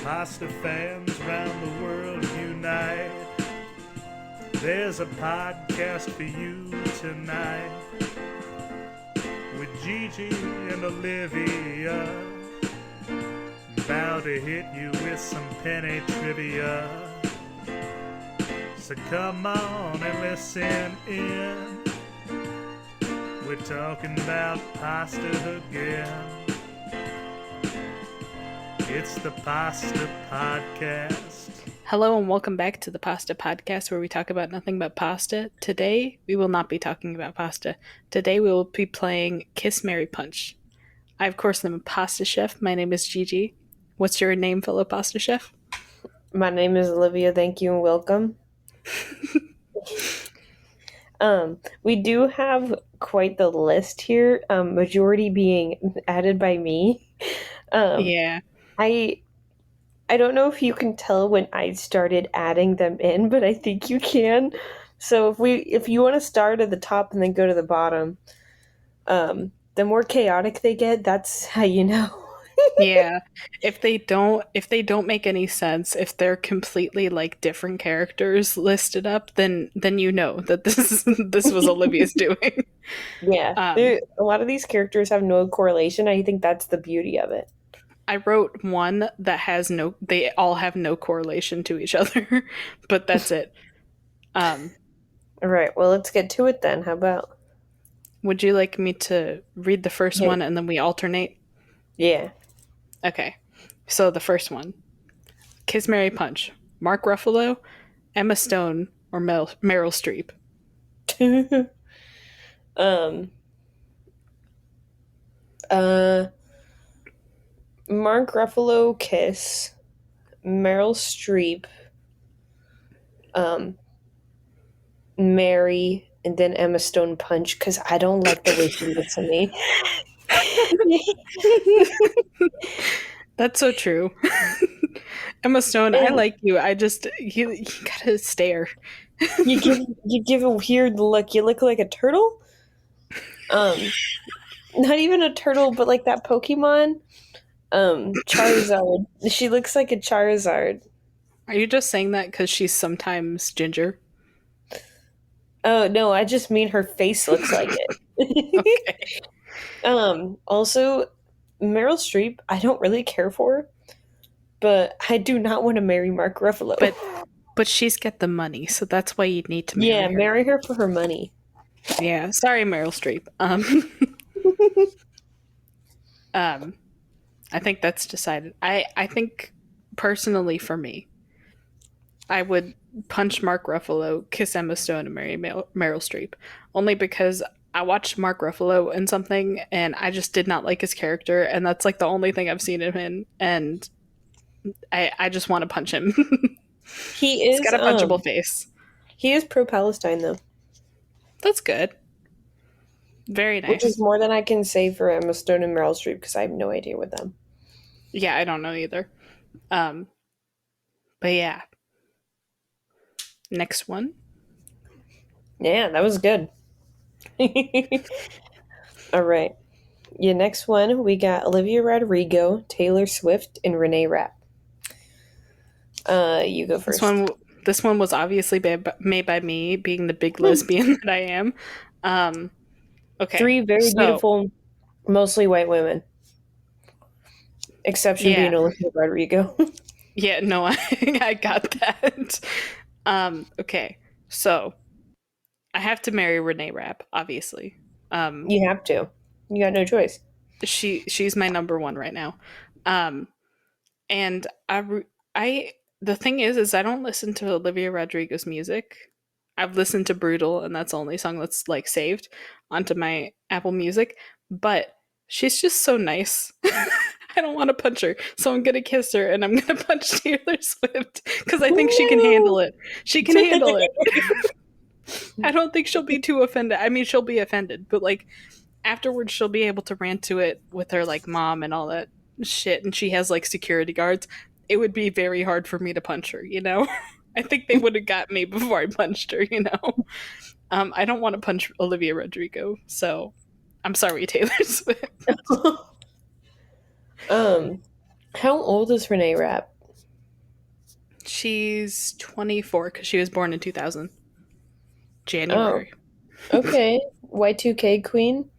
Pasta fans around the world unite. There's a podcast for you tonight with Gigi and Olivia, about to hit you with some penny trivia. So come on and listen in. We're talking about pasta again. It's the Pasta Podcast. Hello and welcome back to the Pasta Podcast, where we talk about nothing but pasta. Today, we will not be talking about pasta. Today, we will be playing Kiss, Marry, Punch. I, of course, am a pasta chef. My name is Gigi. What's your name, fellow pasta chef? My name is Olivia. Thank you and welcome. We do have quite the list here, majority being added by me. Yeah. I don't know if you can tell when I started adding them in, but I think you can. So if you want to start at the top and then go to the bottom, the more chaotic they get, that's how you know. Yeah. If they don't make any sense, if they're completely like different characters listed up, then you know that this was Olivia's doing. Yeah. A lot of these characters have no correlation. I think that's the beauty of it. I wrote one that has they all have no correlation to each other, but that's it. All right, well, let's get to it then. How about? Would you like me to read the first one and then we alternate? Yeah. Okay. So the first one. Kiss, Marry, Punch. Mark Ruffalo, Emma Stone, or Meryl Streep? Mark Ruffalo, Kiss, Meryl Streep, Mary, and then Emma Stone, Punch, because I don't like the way she looks at me. That's so true. Emma Stone, I like you. I just you gotta stare. You give a weird look. You look like a turtle. Not even a turtle, but like that Pokemon. Charizard. She looks like a Charizard. Are you just saying that because she's sometimes ginger? Oh no, I just mean her face looks like it. Okay. Also, Meryl Streep, I don't really care for, but I do not want to marry Mark Ruffalo. But she's got the money, so that's why you need to marry her. Yeah, marry her for her money. Yeah, sorry, Meryl Streep. I think that's decided. I think, personally for me, I would punch Mark Ruffalo, kiss Emma Stone, and marry Meryl Streep. Only because I watched Mark Ruffalo in something, and I just did not like his character, and that's like the only thing I've seen him in, and I just want to punch him. He's got a punchable face. He is pro-Palestine, though. That's good. Very nice. Which is more than I can say for Emma Stone and Meryl Streep, because I have no idea with them. Yeah, I don't know either. But yeah. Next one. Yeah, that was good. All right. Yeah, next one, we got Olivia Rodrigo, Taylor Swift, and Renee Rapp. You go first. This one was obviously made by me, being the big lesbian that I am. Okay. 3 very beautiful, mostly white women. Exception being Olivia Rodrigo. Yeah, no, I got that. Okay, so I have to marry Renee Rapp, obviously. You have to. You got no choice. She's my number one right now. And I the thing is I don't listen to Olivia Rodrigo's music. I've listened to Brutal, and that's the only song that's like saved onto my Apple Music, but she's just so nice. I don't want to punch her, so I'm gonna kiss her, and I'm gonna punch Taylor Swift because I think she can handle it. She can handle it. I don't think she'll be too offended. I mean, she'll be offended, but like afterwards, she'll be able to rant to it with her like mom and all that shit, and she has like security guards. It would be very hard for me to punch her, you know. I think they would have got me before I punched her, you know. I don't want to punch Olivia Rodrigo, so I'm sorry, Taylor Swift. How old is Renee Rapp? She's 24 because she was born in 2000. Oh, January. okay. Y2K queen.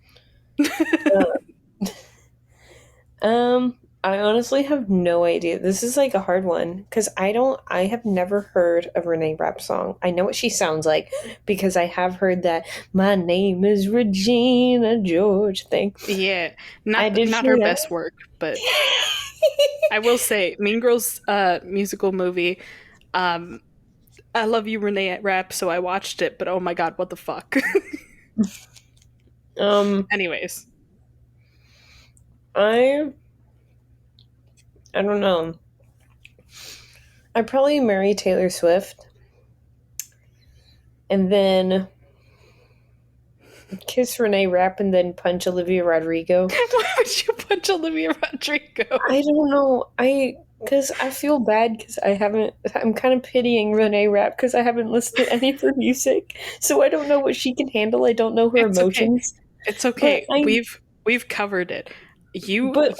I honestly have no idea. This is like a hard one because I have never heard a Renee Rapp song. I know what she sounds like because I have heard that "My name is Regina George" thing. Yeah, I did not hear her that. best work, but I will say Mean Girls musical movie. I love you, Renee Rapp, so I watched it, but oh my god, what the fuck? Um, Anyways, I I don't know. I'd probably marry Taylor Swift and then kiss Renee Rapp and then punch Olivia Rodrigo. why would you punch Olivia Rodrigo? I don't know. Because I feel bad because I'm kind of pitying Renee Rapp because I haven't listened to any of her music. So I don't know what she can handle. I don't know her It's okay. emotions. It's okay. But We've covered it. but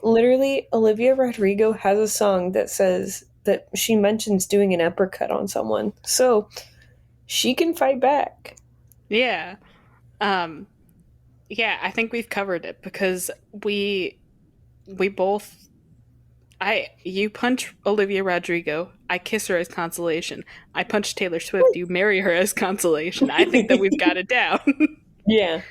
literally, Olivia Rodrigo has a song that says that she mentions doing an uppercut on someone. So she can fight back. Yeah. Yeah, I think we've covered it because we both you punch Olivia Rodrigo, I kiss her as consolation. I punch Taylor Swift, you marry her as consolation. I think that we've got it down. Yeah.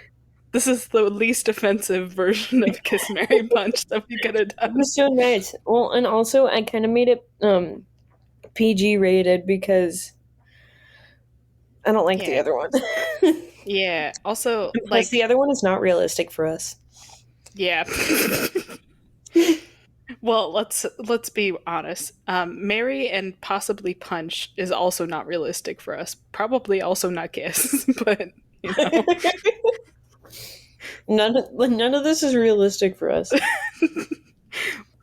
This is the least offensive version of kiss marry punch that we could have It done. was so nice. Well, and also I kind of made it PG rated because I don't like the Yeah. other one. Yeah. Also, Plus, like, the other one is not realistic for us. yeah. Well, let's be honest. Marry and possibly punch is also not realistic for us. Probably also not kiss, but you know. None of this is realistic for us.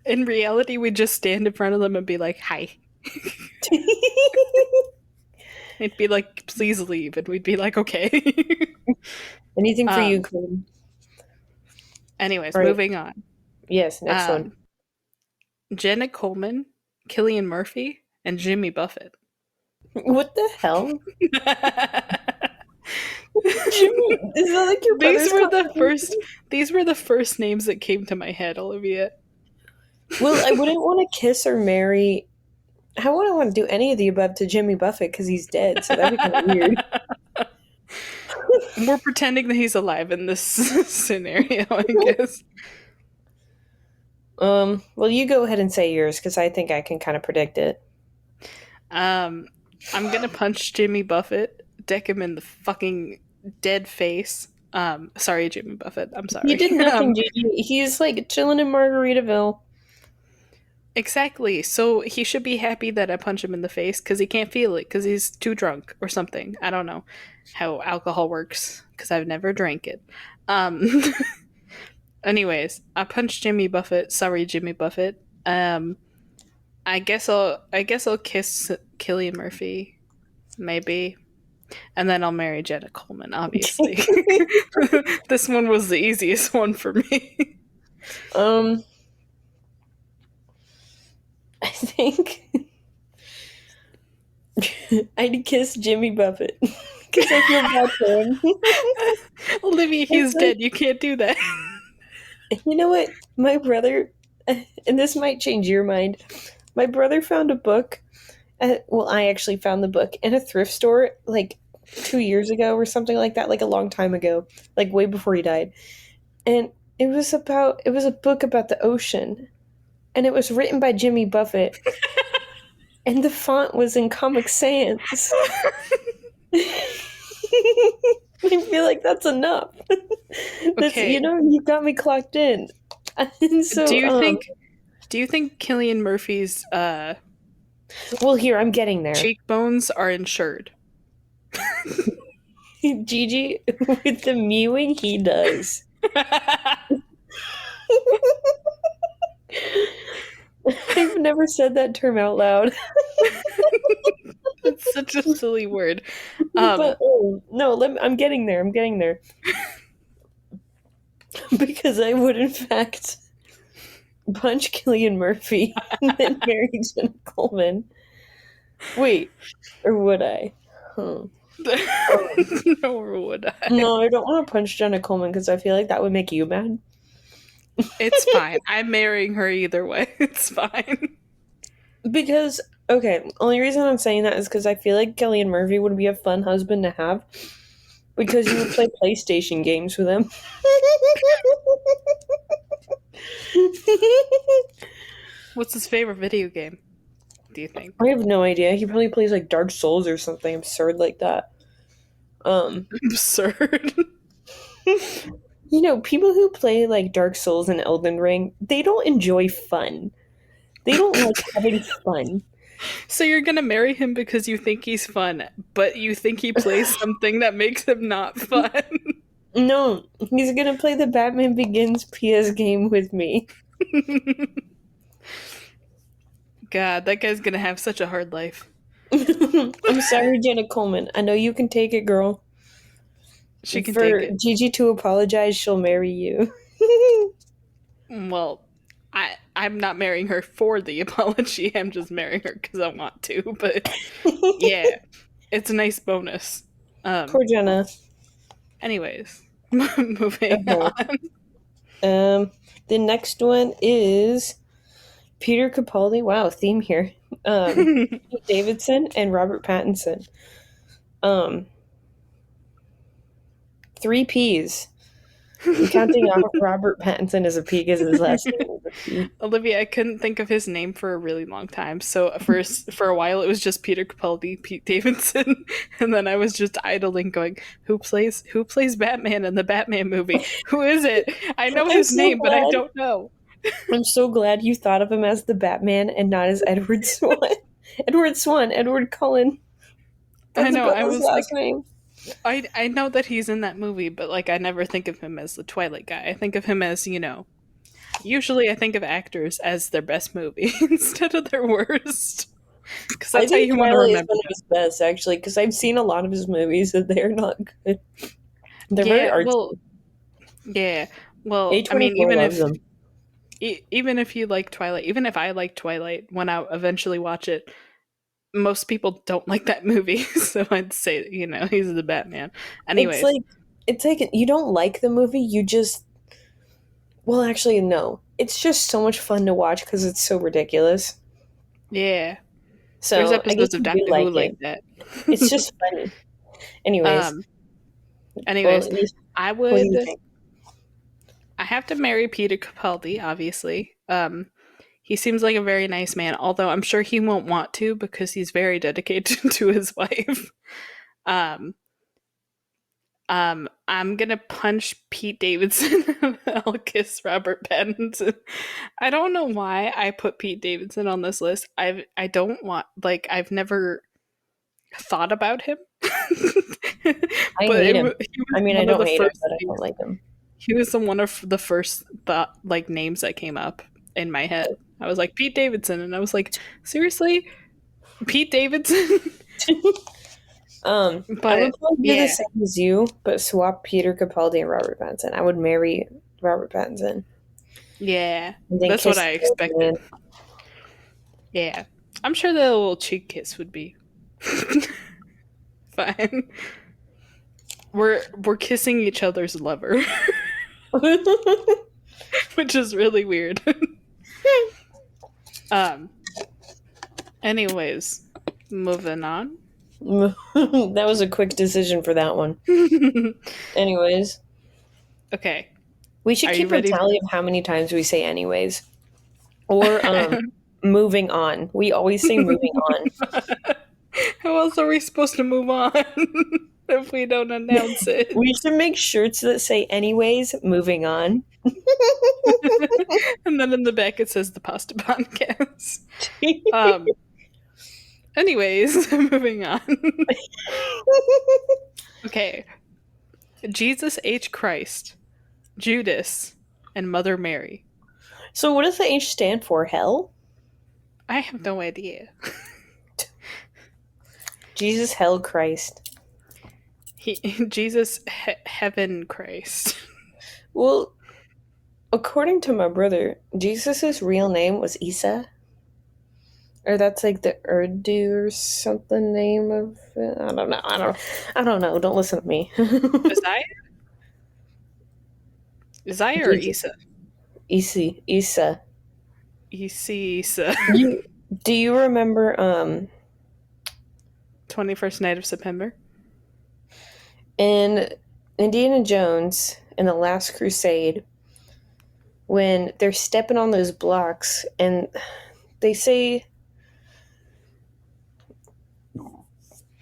In reality, we just stand in front of them and be like, "Hi." It'd be like, "Please leave," and we'd be like, "Okay." Anything for you, Queen. Anyways, Right. moving on. Yes, next one. Jenna Coleman, Cillian Murphy, and Jimmy Buffett. What the hell? Jimmy, is that like your These were the contribution? first. These were the first names that came to my head, Olivia. Well, I wouldn't want to kiss or marry. I wouldn't want to do any of the above to Jimmy Buffett because he's dead, so that'd be kind of weird. We're pretending that he's alive in this scenario, I guess. Well, you go ahead and say yours because I think I can kind of predict it. I'm gonna punch Jimmy Buffett, deck him in the fucking dead face. Sorry, Jimmy Buffett. I'm sorry. He did nothing, Gigi. He's like chilling in Margaritaville. Exactly. So he should be happy that I punch him in the face because he can't feel it because he's too drunk or something. I don't know how alcohol works because I've never drank it. Anyways, I punched Jimmy Buffett. Sorry, Jimmy Buffett. I guess I'll kiss Cillian Murphy, maybe, and then I'll marry Jenna Coleman. Obviously, this one was the easiest one for me. I think I'd kiss Jimmy Buffett because I feel bad for him. Olivia, he's dead. You can't do that. You know what? My brother, and this might change your mind, my brother found a book. Well, I actually found the book in a thrift store like 2 years ago or something like that, like a long time ago, like way before he died. And it was a book about the ocean. And it was written by Jimmy Buffett. And the font was in Comic Sans. I feel like that's enough. Okay. You got me clocked in. And so, do you think Cillian Murphy's well, here, I'm getting there. cheekbones are insured? Gigi, with the mewing he does. I've never said that term out loud. It's such a silly word. But no, I'm getting there. I'm getting there. Because I would, in fact, punch Cillian Murphy and then marry Jenna Coleman. Wait, or would I? Huh. Nor would I. No, I don't want to punch Jenna Coleman because I feel like that would make you mad. It's fine. I'm marrying her either way. It's fine. Because, okay, only reason I'm saying that is because I feel like Cillian Murphy would be a fun husband to have because you would play PlayStation games with him. What's his favorite video game, do you think? I have no idea. He probably plays like Dark Souls or something absurd like that. Absurd. You know, people who play like Dark Souls and Elden Ring, they don't enjoy fun. They don't like having fun. So you're gonna marry him because you think he's fun, but you think he plays something that makes him not fun. No, he's gonna play the Batman Begins PS game with me. God, that guy's gonna have such a hard life. I'm sorry, Jenna Coleman. I know you can take it, girl. She can For take it. Gigi to apologize, she'll marry you. Well, I'm not marrying her for the apology. I'm just marrying her because I want to. But yeah, it's a nice bonus. Poor Jenna. Anyways, moving on. The next one is Peter Capaldi. Wow, theme here. Pete Davidson and Robert Pattinson. 3 P's. I'm counting off Robert Pattinson as a P because his last name was a P. Olivia, I couldn't think of his name for a really long time. So for a while, it was just Peter Capaldi, Pete Davidson, and then I was just idling, going, "Who plays Batman in the Batman movie? Who is it? I know his name, but I don't know." I'm so glad you thought of him as the Batman and not as Edward Swan. Edward Cullen. That's I know. I was last like, name. I know that he's in that movie, but like I never think of him as the Twilight guy. I think of him as, usually I think of actors as their best movie instead of their worst. Because that's how you want to Twilight is remember one of his best, actually, because I've seen a lot of his movies and they're not good. They're yeah, very artsy. well, yeah. Well, I A24 mean, loves them. even if you like Twilight, even if I like Twilight, when I eventually watch it, most people don't like that movie. So I'd say, he's the Batman. Anyways, It's like you don't like the movie, you just. Well, actually, no. It's just so much fun to watch because it's so ridiculous. yeah. So There's I episodes guess of you Doctor do Who like like it. that. It's just funny. Anyways. Anyways, Well, I what do you would. think? I have to marry Peter Capaldi, obviously. He seems like a very nice man, although I'm sure he won't want to because he's very dedicated to his wife. I'm gonna punch Pete Davidson. I'll kiss Robert Pattinson. I don't know why I put Pete Davidson on this list. I don't want, like, I've never thought about him. I But hate him. I mean, I don't hate him, but I names. don't like him. He was one of the first names that came up in my head. I was like, Pete Davidson, and I was like, seriously, Pete Davidson? I But would probably do yeah, the same as you, but swap Peter Capaldi and Robert Pattinson. I would marry Robert Pattinson. yeah, And then that's what kiss I the old expected. man. Yeah, I'm sure the little cheek kiss would be fine. We're kissing each other's lover, which is really weird. Anyways, moving on. That was a quick decision for that one. Anyways, Okay. we should Are you keep a ready? tally of how many times we say anyways. Or moving on. We always say moving on. How else are we supposed to move on if we don't announce it? We should make shirts that say anyways, moving on. And then in the back it says the Pasta Podcast. Anyways, moving on. Okay. Jesus H. Christ, Judas, and Mother Mary. So what does the H stand for? Hell? I have no idea. Jesus, hell, Christ. Jesus, heaven, Christ. Well, According to my brother, Jesus' real name was Isa. Or that's like the Urdu or something name of it. I don't know. I don't know. Don't listen to me. Isaiah? Isaiah or Jesus. Isa? Isa. Isa. Do you remember 21st night of September? in Indiana Jones in the Last Crusade when they're stepping on those blocks and they say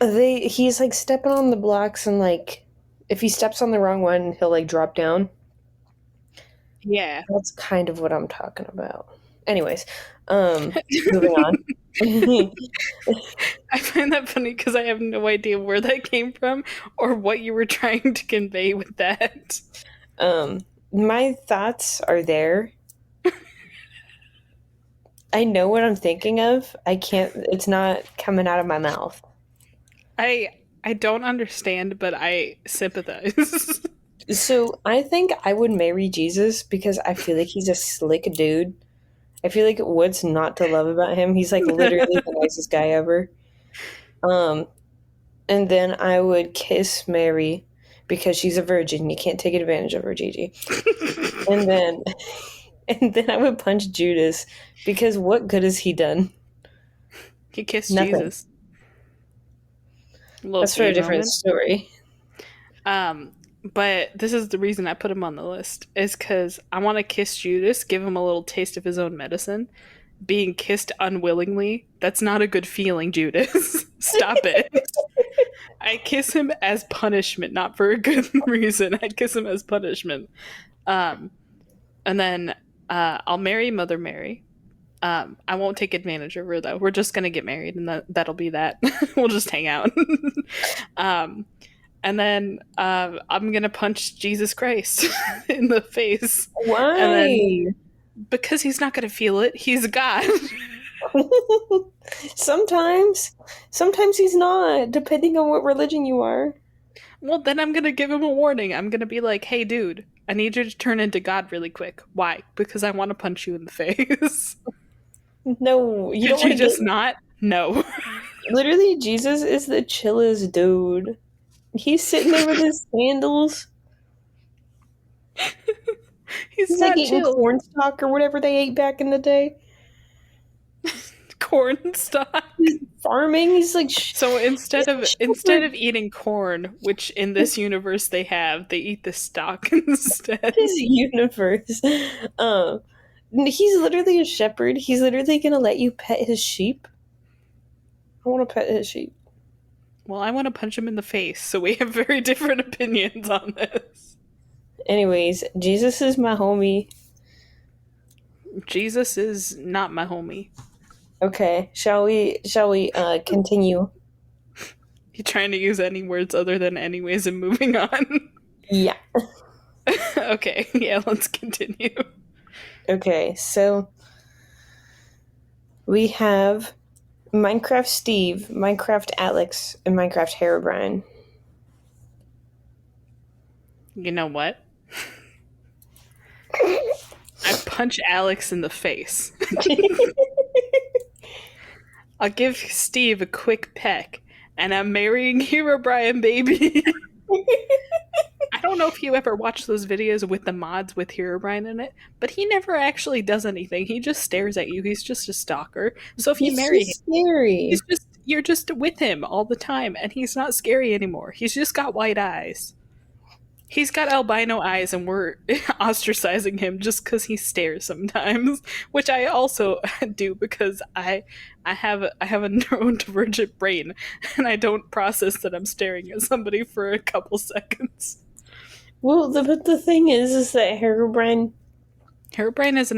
he's like stepping on the blocks and like if he steps on the wrong one he'll like drop down. Yeah. That's kind of what I'm talking about. Anyways, moving on. I find that funny because I have no idea where that came from or what you were trying to convey with that. My thoughts are there. I know what I'm thinking of. I can't. It's not coming out of my mouth. I don't understand, but I sympathize. So I think I would marry Jesus because I feel like he's a slick dude. I feel like what's not to love about him? He's like literally the nicest guy ever. And then I would kiss Mary because she's a virgin. You can't take advantage of her, Gigi. and then I would punch Judas because what good has he done? He kissed Nothing. Jesus. That's for a different story. But this is the reason I put him on the list, is because I want to kiss Judas, give him a little taste of his own medicine. Being kissed unwillingly, that's not a good feeling, Judas. Stop it. I kiss him as punishment, not for a good reason. I'd kiss him as punishment. And then I'll marry Mother Mary. I won't take advantage of her, though. We're just going to get married, and that'll be that. We'll just hang out. And then I'm going to punch Jesus Christ in the face. Why? And then, because he's not going to feel it. He's God. Sometimes he's not, depending on what religion you are. Well, then I'm going to give him a warning. I'm going to be like, hey, dude, I need you to turn into God really quick. Why? Because I want to punch you in the face. No, you don't want to just not? No. Literally, Jesus is the chillest dude. He's sitting there with his sandals. He's like not eating chill. cornstalk or whatever they ate back in the day. Cornstalk. He's farming. He's like so instead of eating corn, which in this universe they eat the stalk instead. His universe. He's literally a shepherd. He's literally gonna let you pet his sheep. I want to pet his sheep. Well, I want to punch him in the face, so we have very different opinions on this. Anyways, Jesus is my homie. Jesus is not my homie. Okay, shall we continue? You trying to use any words other than anyways and moving on? Yeah. Okay, yeah, let's continue. Okay, so we have Minecraft Steve, Minecraft Alex, and Minecraft Herobrine. You know what? I punch Alex in the face. I'll give Steve a quick peck, and I'm marrying Herobrine, baby. I don't know if you ever watched those videos with the mods with Herobrine in it, but he never actually does anything. He just stares at you. He's just a stalker. So if you marry him, scary. You're just with him all the time, and he's not scary anymore. He's just got white eyes. He's got albino eyes, and we're ostracizing him just because he stares sometimes, which I also do because I have a neurodivergent brain, and I don't process that I'm staring at somebody for a couple seconds. Well, but the thing is that Herobrine is an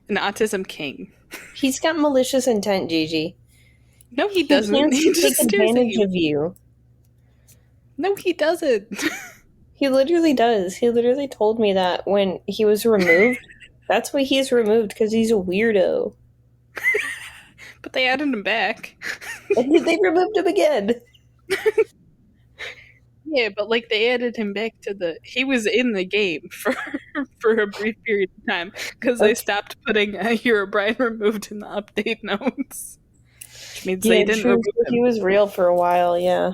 autism king. He's got malicious intent, Gigi. No, he doesn't. He take advantage of you. No, he doesn't. He literally does. He literally told me that when he was removed. That's why he's removed, because he's a weirdo. But they added him back. And they removed him again. Yeah, but like they added him back to he was in the game for a brief period of time because they Okay. stopped putting Herobrine removed in the update notes, which means they Yeah, didn't true. remove So he him. was real for a while, yeah.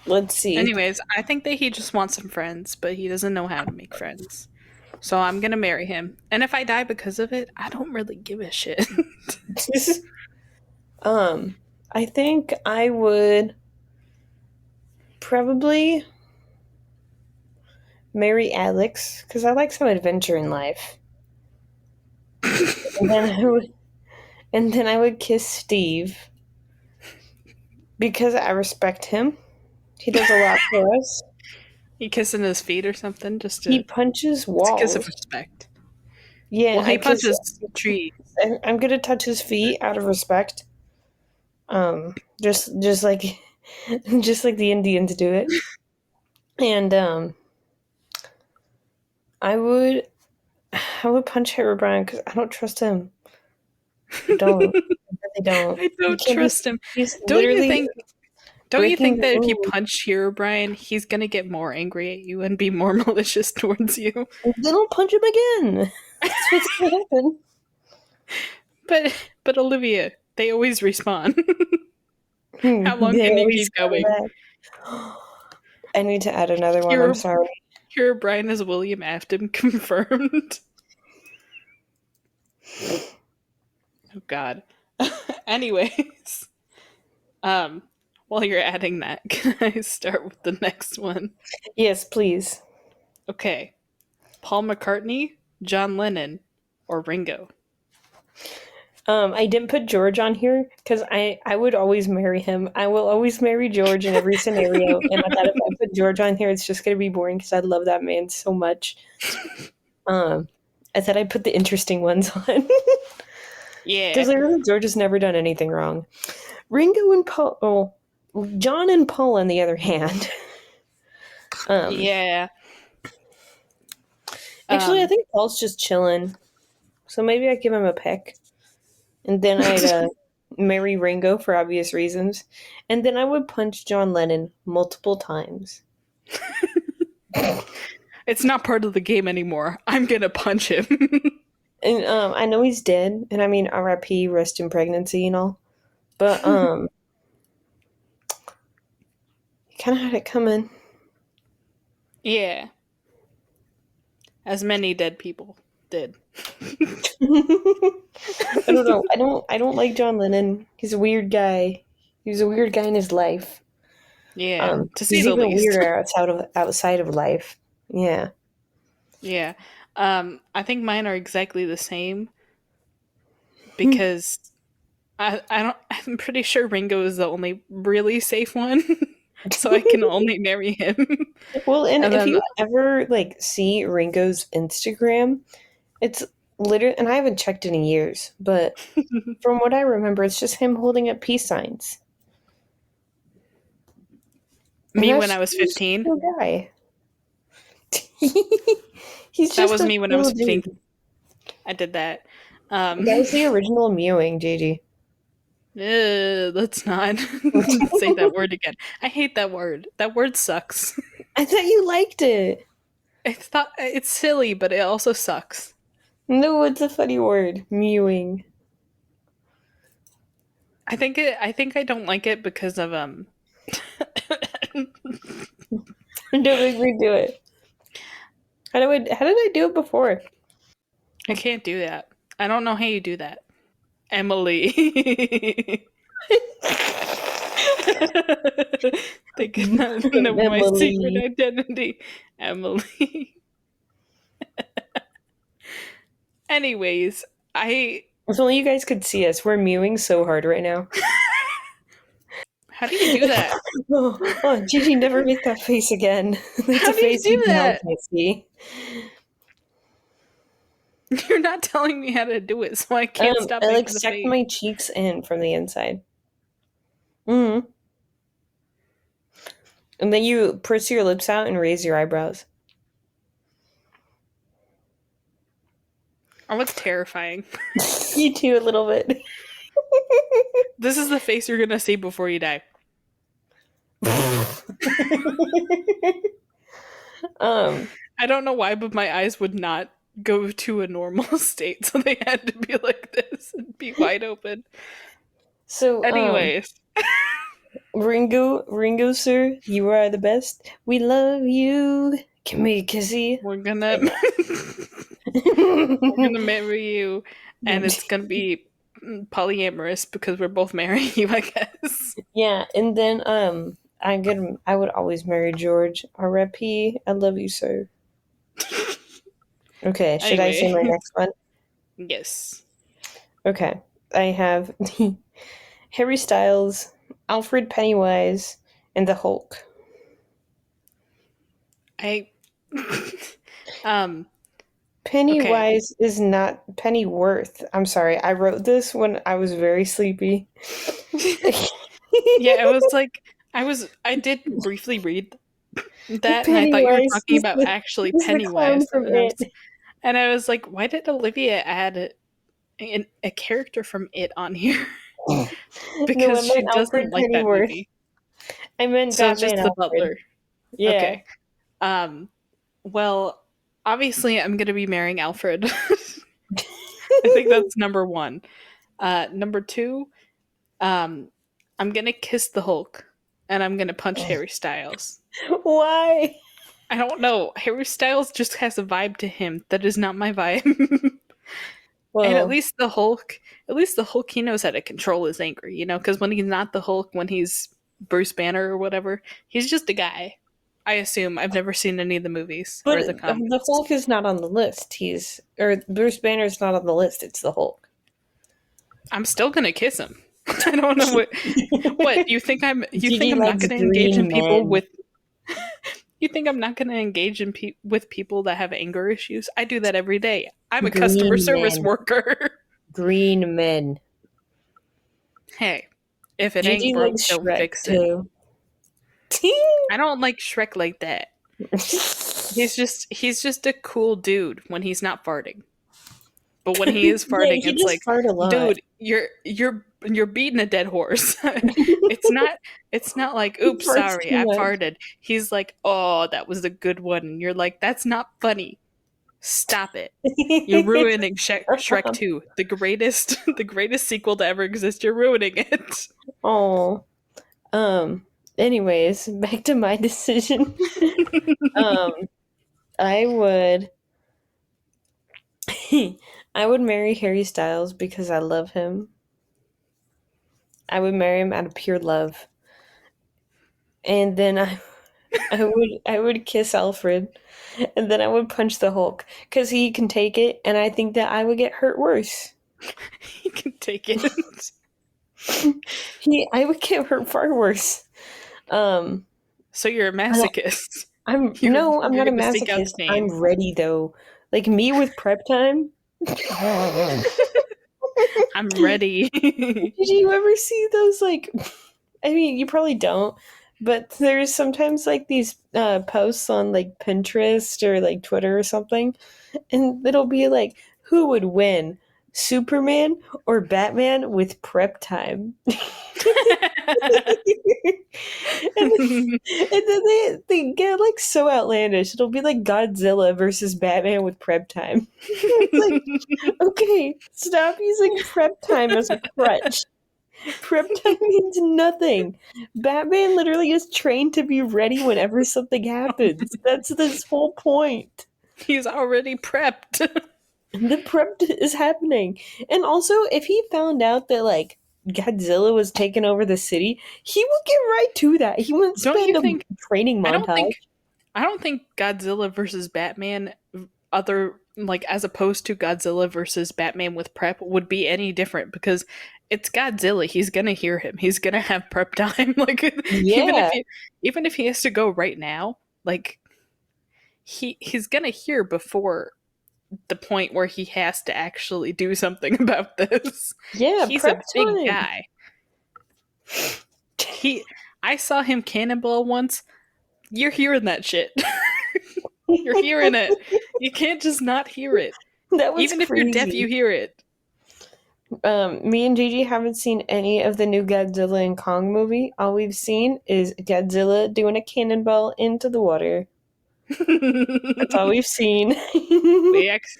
Let's see. Anyways, I think that he just wants some friends, but he doesn't know how to make friends. So I'm gonna marry him, and if I die because of it, I don't really give a shit. I think I would probably marry Alex because I like some adventure in life. And then I would kiss Steve because I respect him. He does a lot for us. He kissing his feet or something, just He to punches it's a kiss of walls. respect. Yeah, Well, he because punches trees. I'm gonna touch his feet out of respect. Just like just like the Indians do it. And I would punch Herobrine because I don't trust him. I don't. I really don't. I He don't can't be. trust him. He's Don't you literally think? Don't you breaking think the that if you rules. punch Herobrine, he's gonna get more angry at you and be more malicious towards you? And then I'll punch him again. That's what's gonna happen. But Olivia, they always respawn. How long They can you always keep come going? back. I need to add another one. I'm sorry. Herobrine is William Afton confirmed. Oh God. Anyways, while you're adding that, can I start with the next one? Yes, please. Okay. Paul McCartney, John Lennon, or Ringo? I didn't put George on here because I would always marry him. I will always marry George in every scenario. And I thought if I put George on here, it's just gonna be boring because I love that man so much. I thought I'd put the interesting ones on. Yeah. Because literally George has never done anything wrong. Ringo and Paul, John and Paul, on the other hand. Yeah. Actually, I think Paul's just chilling. So maybe I'd give him a peck. And then I'd marry Ringo for obvious reasons. And then I would punch John Lennon multiple times. It's not part of the game anymore. I'm gonna punch him. And I know he's dead. And I mean, RIP, rest in pregnancy and all. But he kind of had it coming. Yeah. As many dead people did. I don't know. I don't like John Lennon. He's a weird guy. He was a weird guy in his life. Yeah. To say He's the even least. weirder outside of life. Yeah. Yeah. I think mine are exactly the same because I'm pretty sure Ringo is the only really safe one. So I can only marry him. Well, and And if then you ever like see Ringo's Instagram, it's literally, and I haven't checked in years, but from what I remember, it's just him holding up peace signs. me when I was 15. Cool guy. He's That just was a me when I cool was 15. dude. I did that. That was the original mewing, JG. Let's not say that word again. I hate that word. That word sucks. I thought you liked it. It's silly, but it also sucks. No, it's a funny word. Mewing. I think I don't like it because of Don't make me do it. How did I do it before? I can't do that. I don't know how you do that. Emily. They cannot know my secret Emily. identity. Emily. Anyways, If only you guys could see us. We're mewing so hard right now. how do you do that? Gigi, never make that face again. That's How a do you face do you now that? can't see. You're not telling me how to do it, so I can't stop I making like the suck face. my cheeks in from the inside. Mm-hmm. And then you press your lips out and raise your eyebrows. I look terrifying. You do a little bit. This is the face you're gonna see before you die. I don't know why, but my eyes would not go to a normal state, so they had to be like this and be wide open. So, Anyways, Ringo, sir, you are the best. We love you. Give me a kissy. we're gonna we're gonna marry you, and it's gonna be polyamorous because we're both marrying you, I guess. Yeah, and then I would always marry George. R.I.P. I love you, sir. Okay, should I say my Anyway. next one? Yes. Okay, I have Harry Styles, Alfred Pennywise, and the Hulk. I Pennywise is not Pennyworth. I'm sorry, I wrote this when I was very sleepy. yeah, it was like I did briefly read that, and I thought you were Pennywise talking is about the, actually is the clown Pennywise, from It. and I was like, why did Olivia add a character from It on here? No, I Because she meant Alfred doesn't like that Pennyworth. movie. I meant So just Batman the Alfred. butler. Yeah. Okay. Well, obviously I'm gonna be marrying Alfred. I think that's number one. Number two, I'm gonna kiss the Hulk, and I'm gonna punch Harry Styles. Why? I don't know. Harry Styles just has a vibe to him that is not my vibe. Well, And at least the Hulk, he knows how to control his anger, because when he's not the Hulk, when he's Bruce Banner or whatever, he's just a guy. I assume. I've never seen any of the movies or but the comics. the Hulk is not on the list. Bruce Banner's not on the list. It's the Hulk. I'm still gonna kiss him. I don't know what you think I'm. You think I'm not gonna engage in people with. You think I'm not gonna engage in with people that have anger issues? I do that every day. I'm a customer service worker. Green men. Hey, if it Gigi ain't broke, likes don't Shrek fix too. it. I don't like Shrek like that. He's just a cool dude when he's not farting. But when he is farting, he it's does like, fart a lot. dude, you're beating a dead horse. It's not like, oops, farts sorry, too I much. farted. He's like, oh, that was a good one. And you're like, that's not funny. Stop it. You're ruining Shrek 2, the greatest sequel to ever exist. You're ruining it. Oh. Anyways, back to my decision. I would I would marry Harry Styles because I love him. I would marry him out of pure love. And then I would kiss Alfred, and then I would punch the Hulk because he can take it, and I think that I would get hurt worse. He can take it. I would get hurt far worse. So you're a masochist. I'm You're not a gonna seek out masochist. the I'm name. ready though. Like me with prep time. I'm ready. Did you ever see those I mean, you probably don't, but there's sometimes like these posts on like Pinterest or like Twitter or something, and it'll be like, who would win, Superman or Batman with prep time? and then they get like so outlandish. It'll be like Godzilla versus Batman with prep time. It's like, okay, stop using prep time as a crutch. Prep time means nothing. Batman literally is trained to be ready whenever something happens. That's this whole point. He's already prepped. The prep is happening. And also, if he found out that like Godzilla was taking over the city, he would get right to that. He wouldn't Don't spend you a think- training montage. I don't think Godzilla versus Batman, as opposed to Godzilla versus Batman with prep, would be any different because it's Godzilla. He's gonna hear him. He's gonna have prep time. Yeah. Even if he has to go right now, he's gonna hear before the point where he has to actually do something about this. Yeah, He's prep a big time. guy. I saw him cannonball once. You're hearing that shit. You're hearing it. You can't just not hear it. That was Even crazy. if you're deaf, you hear it. Me and Gigi haven't seen any of the new Godzilla and Kong movie. All we've seen is Godzilla doing a cannonball into the water. That's all we've seen.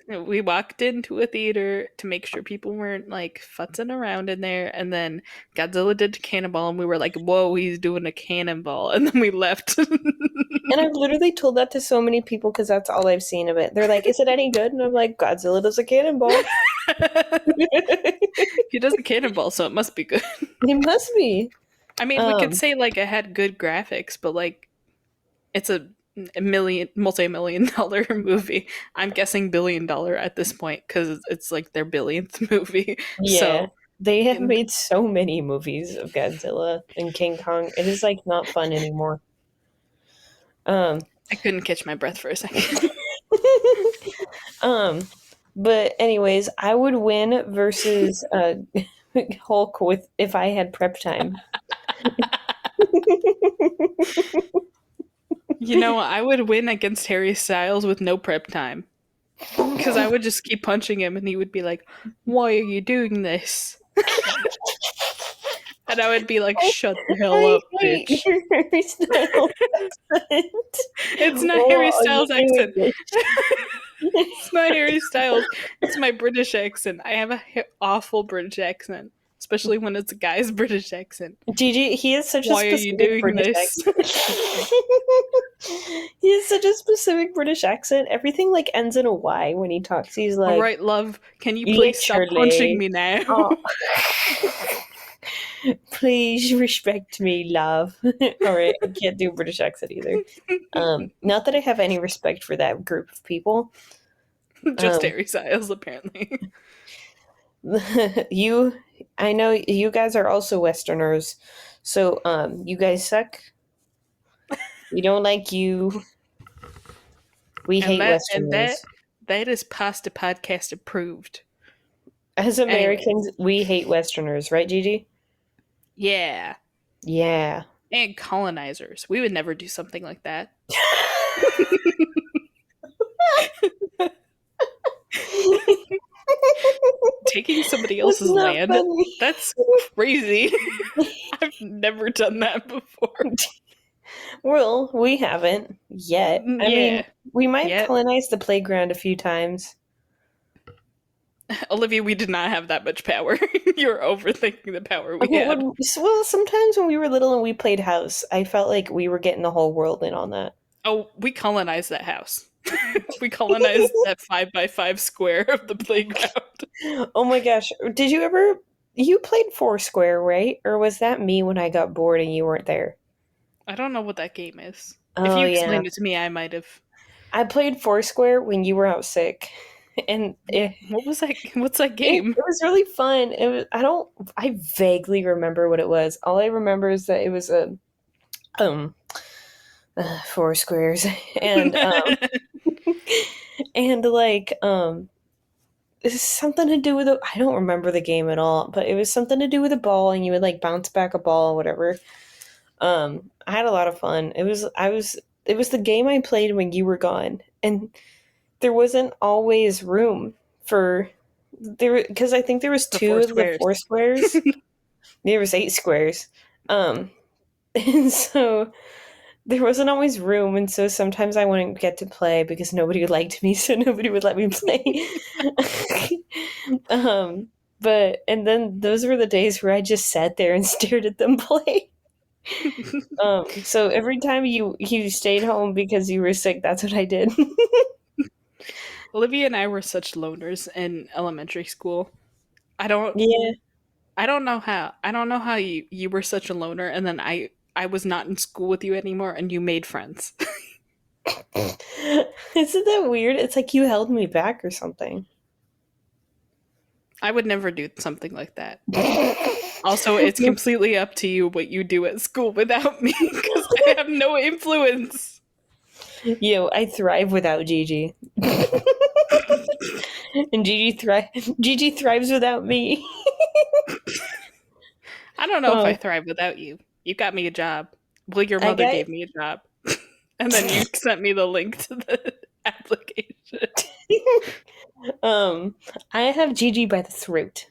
We walked into a theater to make sure people weren't like futzing around in there, and then Godzilla did a cannonball, and we were like, "Whoa, he's doing a cannonball!" And then we left. And I've literally told that to so many people because that's all I've seen of it. They're like, "Is it any good?" And I'm like, "Godzilla does a cannonball." He does a cannonball, so it must be good. It must be. I mean, we could say like it had good graphics, but like it's a multi-million dollar movie. I'm guessing $1 billion at this point because it's like their billionth movie. Yeah. So They have made so many movies of Godzilla and King Kong. It is like not fun anymore. I couldn't catch my breath for a second. But anyways, I would win versus Hulk with if I had prep time. You know, I would win against Harry Styles with no prep time. Because I would just keep punching him and he would be like, "Why are you doing this?" And I would be like, "Shut the hell up, bitch." Harry Styles accent. It's not Harry Styles' accent. It's not Harry Styles. It's my British accent. I have an awful British accent. Especially when it's a guy's British accent. Gigi, he is such Why a specific are you doing British this? accent. He has such a specific British accent. Everything like ends in a Y when he talks. He's like, "All right, love, can you please stop punching me now?" Oh. Please respect me, love. All right, I can't do a British accent either. Not that I have any respect for that group of people. Just Harry Styles, apparently. I know you guys are also Westerners, so you guys suck. We don't like you. We hate Westerners. That is Pasta Podcast approved. As Americans, we hate Westerners, right, Gigi? Yeah. Yeah. And colonizers. We would never do something like that. Taking somebody else's land? Funny. That's crazy. I've never done that before. Well, we haven't yet. I mean, we might colonize the playground a few times. Olivia, we did not have that much power. You're overthinking the power we had. Well, sometimes when we were little and we played house, I felt like we were getting the whole world in on that. Oh, we colonized that house. We colonized that 5x5 square of the playground. Oh my gosh. Did you ever... You played Foursquare, right? Or was that me when I got bored and you weren't there? I don't know what that game is. Oh, if you explained it to me, I might have. I played Foursquare when you were out sick. And what's that game? It was really fun. I vaguely remember what it was. All I remember is that it was a four squares and and like it's something to do with I don't remember the game at all, but it was something to do with a ball and you would like bounce back a ball or whatever. I had a lot of fun. It was the game I played when you were gone, and there wasn't always room for because I think there was two of the four squares. There was 8 squares. And so there wasn't always room, and so sometimes I wouldn't get to play because nobody liked me, so nobody would let me play. And then those were the days where I just sat there and stared at them play. So every time you stayed home because you were sick, that's what I did. Olivia and I were such loners in elementary school. I don't know how you were such a loner, and then I was not in school with you anymore, and you made friends. Isn't that weird? It's like you held me back or something. I would never do something like that. Also, it's completely up to you what you do at school without me, because I have no influence. I thrive without Gigi. And Gigi thrives without me. I don't know if I thrive without you. You got me a job. Well, your mother gave me a job. And then you sent me the link to the application. I have Gigi by the throat.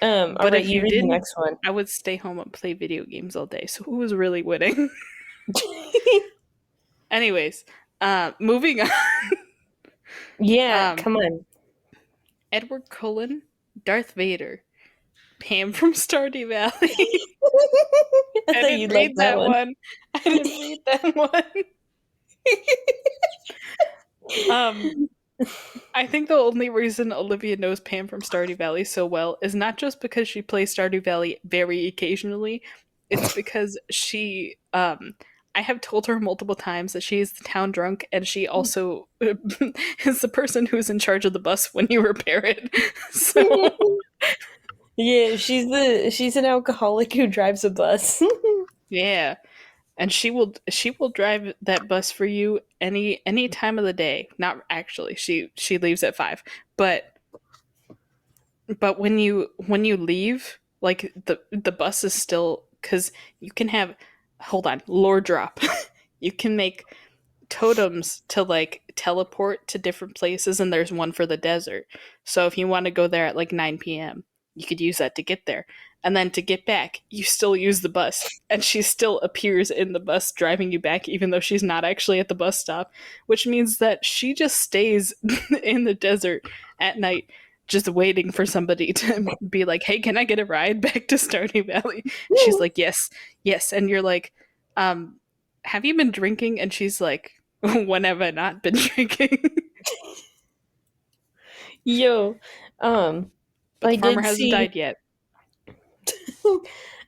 All But right, if you you read the didn't, next one. I would stay home and play video games all day. So who was really winning? Anyways, moving on. Yeah, Um, come on. Edward Cullen, Darth Vader, Pam from Stardew Valley. I I thought didn't you'd like read that that one. one. I didn't read that one. I think the only reason Olivia knows Pam from Stardew Valley so well is not just because she plays Stardew Valley very occasionally. It's because I have told her multiple times that she is the town drunk, and she also is the person who's in charge of the bus when you repair it. So Yeah, she's an alcoholic who drives a bus. yeah, and she will drive that bus for you any time of the day. Not actually, she leaves at 5, but when you leave, like the bus is still, because you can have, hold on, lore drop. You can make totems to like teleport to different places, and there's one for the desert. So if you want to go there at like 9 p.m., you could use that to get there. And then to get back, you still use the bus, and she still appears in the bus driving you back, even though she's not actually at the bus stop, which means that she just stays in the desert at night, just waiting for somebody to be like, hey, can I get a ride back to Stardew Valley? And she's like, yes, yes. And you're like, have you been drinking? And she's like, when have I not been drinking? Yo, But I the farmer did hasn't see died yet.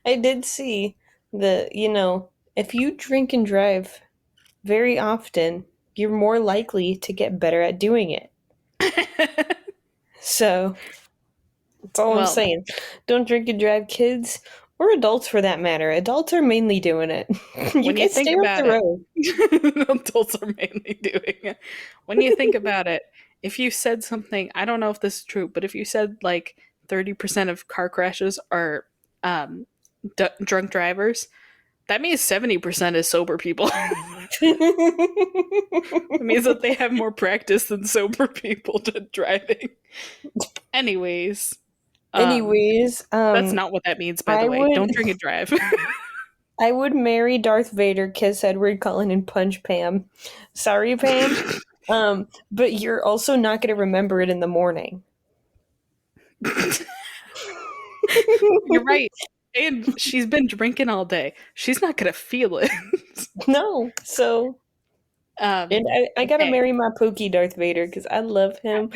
I did see if you drink and drive very often, you're more likely to get better at doing it. So, that's all I'm Well, saying. Don't drink and drive, kids, or adults for that matter. Adults are mainly doing it. You when you guys think stay off about the it, road. adults are mainly doing it. When you think about it, if you said something, I don't know if this is true, but if you said like 30% of car crashes are um, drunk drivers, that means 70% is sober people. It means that they have more practice than sober people to driving. Anyways, Anyways, that's not what that means, by the I way. would Don't drink and drive. I would marry Darth Vader, kiss Edward Cullen, and punch Pam. Sorry, Pam. But you're also not gonna remember it in the morning. You're right. And she's been drinking all day. She's not gonna feel it. No, so and I gotta Okay. marry my Pookie Darth Vader because I love him.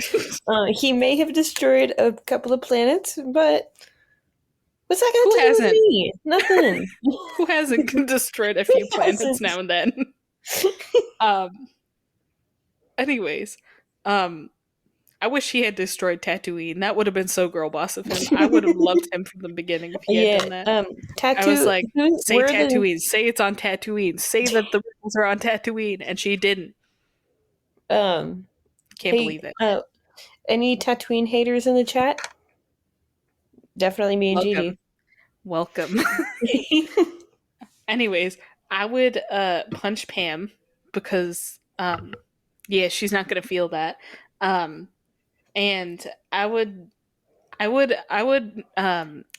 He may have destroyed a couple of planets, but what's that Who got to do with hasn't? me? Nothing. Who hasn't destroyed a Who few planets hasn't? now and then? Um. Anyways, um, I wish he had destroyed Tatooine. That would have been so girl boss of him. I would have loved him from the beginning if he had Yeah. done that. I was Tattoo. like, say Where the Tatooine, say it's on Tatooine, say that the rules are on Tatooine, and she didn't. Can't hey believe it. any Tatooine haters in the chat? Definitely me and Welcome, Gigi. welcome. Anyways, I would punch Pam because yeah, she's not gonna feel that. And I would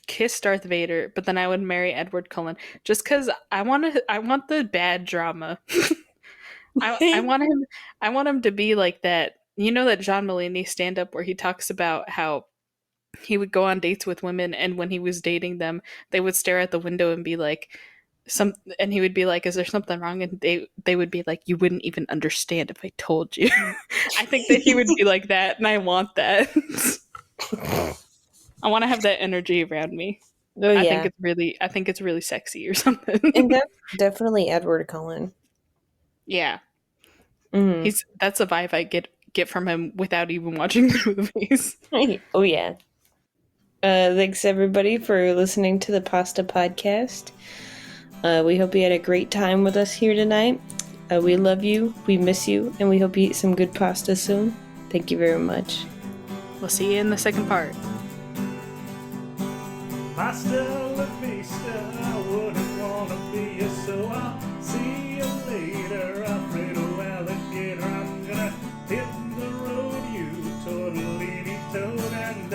kiss Darth Vader, but then I would marry Edward Cullen just because I want the bad drama. I want him to be like that. You know that John Mulaney stand up where he talks about how he would go on dates with women, and when he was dating them, they would stare at the window and be like and he would be like, is there something wrong? And they would be like, you wouldn't even understand if I told you. I think that he would be like that, and I want that. I want to have that energy around me. Oh I think yeah, it's really sexy or something. and that's definitely Edward Cullen. Yeah. Mm. That's a vibe I get from him without even watching the movies. Oh yeah. Thanks everybody for listening to the Pasta Podcast. We hope you had a great time with us here tonight. We love you, we miss you, and we hope you eat some good pasta soon. Thank you very much. We'll see you in the second part. Pasta la vista, I wouldn't wanna be you, so I'll see you later, Alfredo alligator. I'm gonna hit the road, you tortellini toad, and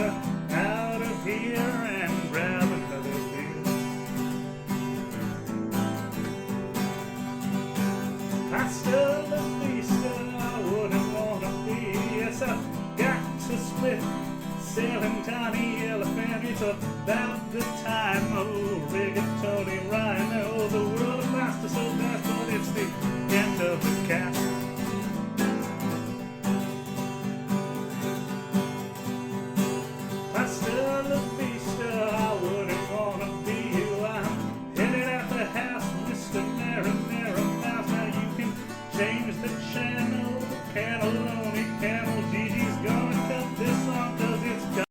about the time. Oh, rigatoni rhino, the world of master so down.